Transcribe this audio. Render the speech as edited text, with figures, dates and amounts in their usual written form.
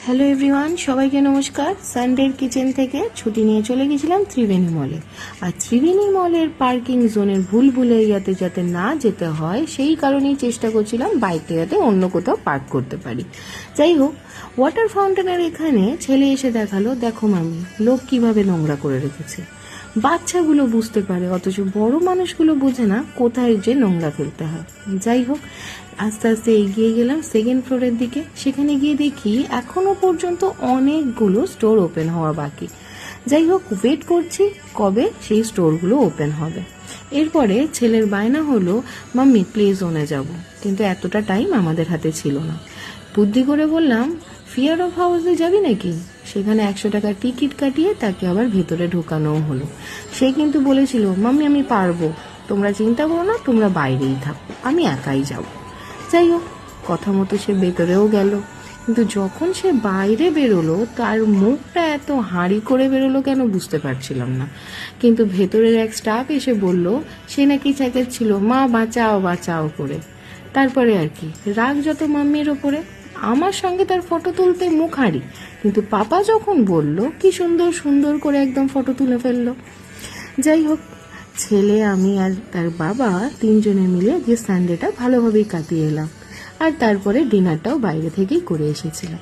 Hello everyone, সবাইকে নমস্কার। সানডের kitchen থেকে ছুটি নিয়ে চলে গেছিলাম ত্রিবেণী মলে। আর ত্রিবেণী মলের পার্কিং জোনের ভুলভুলাইয়াতে যাতে না যেতে হয় সেই কারণেই চেষ্টা করছিলাম বাইকটা যাতে অন্য কোথাও পার্ক করতে পারি। যাই হোক, ওয়াটার ফাউন্টেনের এখানে ছেলে এসে দেখালো, দেখো মামি, লোক কিভাবে নোংরা করে রেখেছে। বাচ্চাগুলো বুঝতে পারে, অথচ বড় মানুষগুলো বোঝে না কোথায় যে নোংরা ফেলতে হয়। যাই হোক, আস্তে আস্তে এগিয়ে গেলাম সেকেন্ড ফ্লোরের দিকে। সেখানে গিয়ে দেখি এখনো পর্যন্ত অনেকগুলো স্টোর ওপেন হওয়া বাকি। যাই হোক, ওয়েট করছি কবে সেই স্টোরগুলো ওপেন হবে। এরপরে ছেলের বায়না হলো, মাম্মি প্লে জোনে যাব, কিন্তু এতটা টাইম আমাদের হাতে ছিল না। বুদ্ধি করে বললাম, ফিয়ার অফ হাউসে যাবি নাকি? সেখানে 100 টাকার টিকিট কাটিয়ে তাকে আবার ভেতরে ঢোকানোও হলো। সে কিন্তু বলেছিল, মাম্মি আমি পারবো, তোমরা চিন্তা করো না, তোমরা বাইরেই থাকো, আমি একাই যাব। যাই হোক, কথা মতো সে ভেতরেও গেল। কিন্তু যখন সে বাইরে বেরোলো, তার মুখটা এত হাঁড়ি করে বেরোলো কেন বুঝতে পারছিলাম না। কিন্তু ভেতরের এক স্টাফ এসে বলল সে নাকি চেঁচাচ্ছিল, মা বাঁচাও বাঁচাও করে। তারপরে আর কি, রাগ যত মাম্মির ওপরে। আমার সঙ্গে তার ফটো তুলতে মুখ হাঁড়ি, কিন্তু পাপা যখন বলল, কি সুন্দর সুন্দর করে একদম ফটো তুলে ফেললো। যাই হোক, ছেলে, আমি আর তার বাবা তিনজনে মিলে যে সানডেটা ভালোভাবেই কাটিয়ে এলাম। আর তারপরে ডিনারটাও বাইরে থেকেই করে এসেছিলাম।